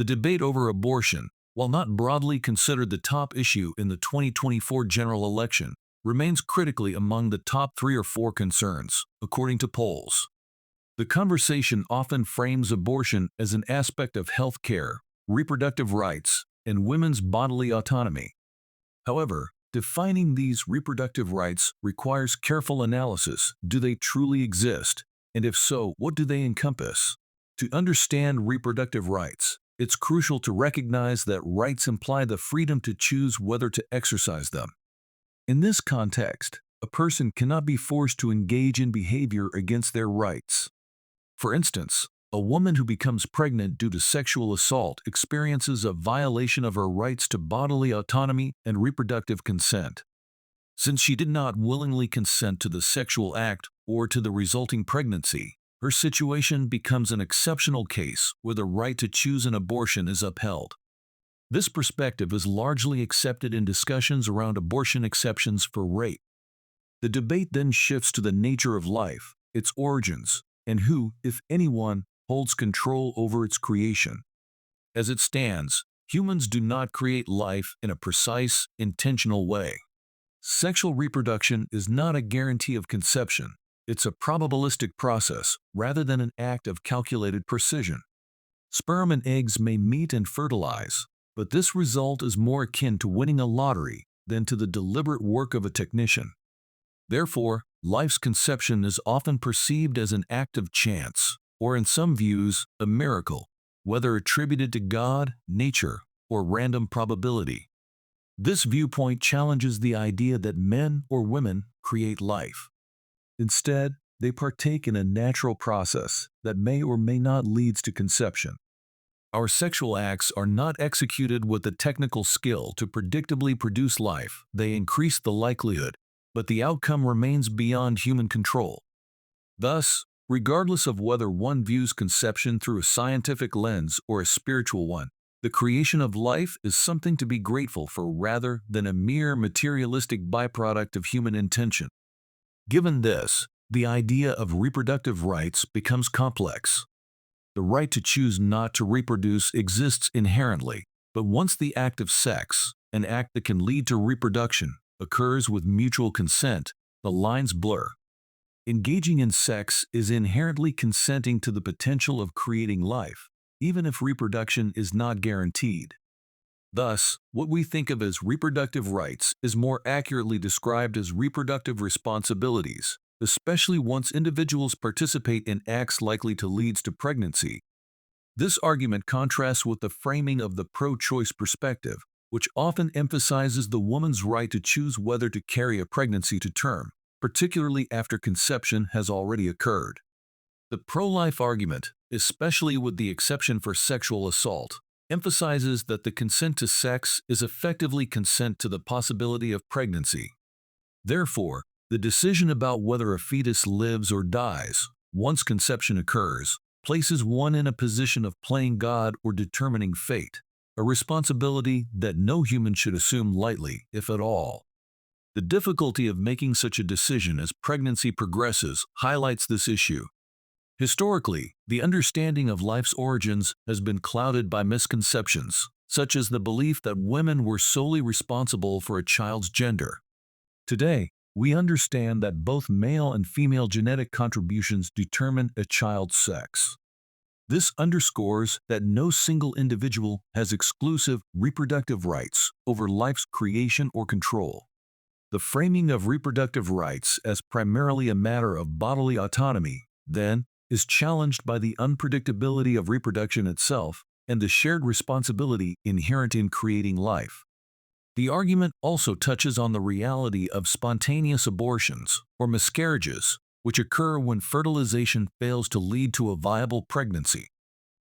The debate over abortion, while not broadly considered the top issue in the 2024 general election, remains critically among the top 3 or 4 concerns, according to polls. The conversation often frames abortion as an aspect of health care, reproductive rights, and women's bodily autonomy. However, defining these reproductive rights requires careful analysis. Do they truly exist? And if so, what do they encompass? To understand reproductive rights, it's crucial to recognize that rights imply the freedom to choose whether to exercise them. In this context, a person cannot be forced to engage in behavior against their rights. For instance, a woman who becomes pregnant due to sexual assault experiences a violation of her rights to bodily autonomy and reproductive consent. Since she did not willingly consent to the sexual act or to the resulting pregnancy, her situation becomes an exceptional case where the right to choose an abortion is upheld. This perspective is largely accepted in discussions around abortion exceptions for rape. The debate then shifts to the nature of life, its origins, and who, if anyone, holds control over its creation. As it stands, humans do not create life in a precise, intentional way. Sexual reproduction is not a guarantee of conception. It's a probabilistic process rather than an act of calculated precision. Sperm and eggs may meet and fertilize, but this result is more akin to winning a lottery than to the deliberate work of a technician. Therefore, life's conception is often perceived as an act of chance, or in some views, a miracle, whether attributed to God, nature, or random probability. This viewpoint challenges the idea that men or women create life. Instead, they partake in a natural process that may or may not lead to conception. Our sexual acts are not executed with the technical skill to predictably produce life. They increase the likelihood, but the outcome remains beyond human control. Thus, regardless of whether one views conception through a scientific lens or a spiritual one, the creation of life is something to be grateful for rather than a mere materialistic byproduct of human intention. Given this, the idea of reproductive rights becomes complex. The right to choose not to reproduce exists inherently, but once the act of sex, an act that can lead to reproduction, occurs with mutual consent, the lines blur. Engaging in sex is inherently consenting to the potential of creating life, even if reproduction is not guaranteed. Thus, what we think of as reproductive rights is more accurately described as reproductive responsibilities, especially once individuals participate in acts likely to lead to pregnancy. This argument contrasts with the framing of the pro-choice perspective, which often emphasizes the woman's right to choose whether to carry a pregnancy to term, particularly after conception has already occurred. The pro-life argument, especially with the exception for sexual assault, emphasizes that the consent to sex is effectively consent to the possibility of pregnancy. Therefore, the decision about whether a fetus lives or dies, once conception occurs, places one in a position of playing God or determining fate, a responsibility that no human should assume lightly, if at all. The difficulty of making such a decision as pregnancy progresses highlights this issue. Historically, the understanding of life's origins has been clouded by misconceptions, such as the belief that women were solely responsible for a child's gender. Today, we understand that both male and female genetic contributions determine a child's sex. This underscores that no single individual has exclusive reproductive rights over life's creation or control. The framing of reproductive rights as primarily a matter of bodily autonomy, then, is challenged by the unpredictability of reproduction itself and the shared responsibility inherent in creating life. The argument also touches on the reality of spontaneous abortions, or miscarriages, which occur when fertilization fails to lead to a viable pregnancy.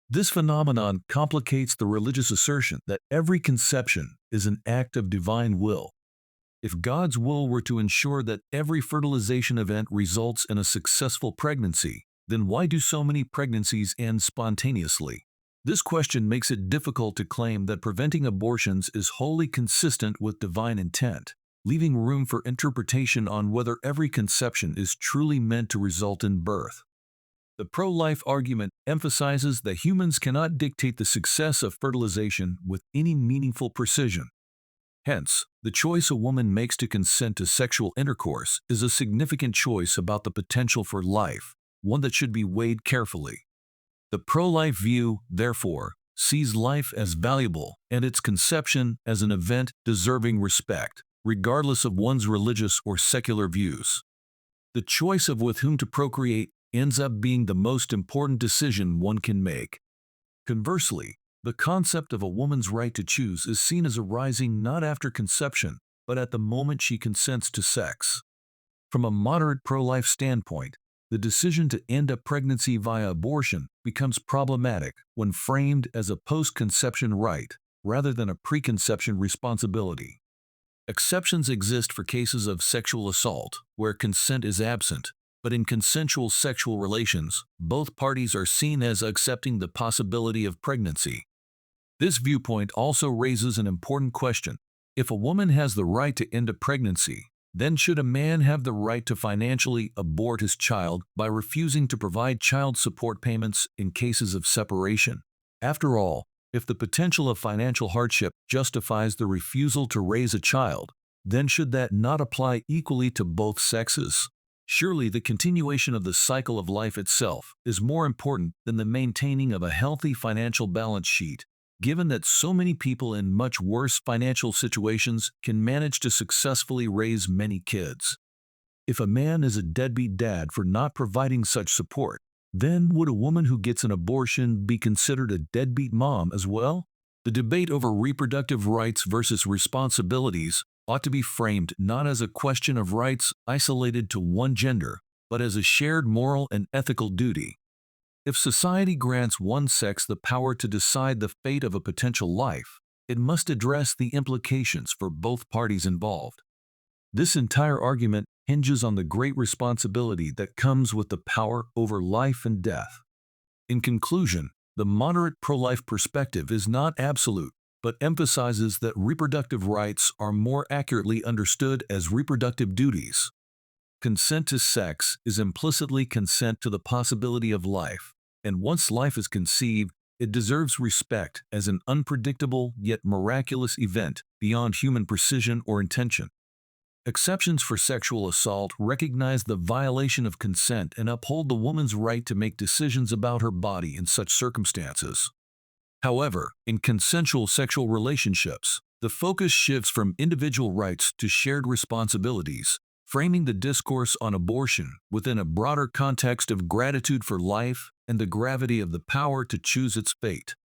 This phenomenon complicates the religious assertion that every conception is an act of divine will. If God's will were to ensure that every fertilization event results in a successful pregnancy, then why do so many pregnancies end spontaneously? This question makes it difficult to claim that preventing abortions is wholly consistent with divine intent, leaving room for interpretation on whether every conception is truly meant to result in birth. The pro-life argument emphasizes that humans cannot dictate the success of fertilization with any meaningful precision. Hence, the choice a woman makes to consent to sexual intercourse is a significant choice about the potential for life, one that should be weighed carefully. The pro-life view, therefore, sees life as valuable and its conception as an event deserving respect, regardless of one's religious or secular views. The choice of with whom to procreate ends up being the most important decision one can make. Conversely, the concept of a woman's right to choose is seen as arising not after conception, but at the moment she consents to sex. From a moderate pro-life standpoint, the decision to end a pregnancy via abortion becomes problematic when framed as a post-conception right rather than a preconception responsibility. Exceptions exist for cases of sexual assault, where consent is absent, but in consensual sexual relations, both parties are seen as accepting the possibility of pregnancy. This viewpoint also raises an important question. If a woman has the right to end a pregnancy, then should a man have the right to financially abort his child by refusing to provide child support payments in cases of separation? After all, if the potential of financial hardship justifies the refusal to raise a child, then should that not apply equally to both sexes? Surely the continuation of the cycle of life itself is more important than the maintaining of a healthy financial balance sheet, given that so many people in much worse financial situations can manage to successfully raise many kids. If a man is a deadbeat dad for not providing such support, then would a woman who gets an abortion be considered a deadbeat mom as well? The debate over reproductive rights versus responsibilities ought to be framed not as a question of rights isolated to one gender, but as a shared moral and ethical duty. If society grants one sex the power to decide the fate of a potential life, it must address the implications for both parties involved. This entire argument hinges on the great responsibility that comes with the power over life and death. In conclusion, the moderate pro-life perspective is not absolute, but emphasizes that reproductive rights are more accurately understood as reproductive duties. Consent to sex is implicitly consent to the possibility of life, and once life is conceived, it deserves respect as an unpredictable yet miraculous event beyond human precision or intention. Exceptions for sexual assault recognize the violation of consent and uphold the woman's right to make decisions about her body in such circumstances. However, in consensual sexual relationships, the focus shifts from individual rights to shared responsibilities, framing the discourse on abortion within a broader context of gratitude for life and the gravity of the power to choose its fate.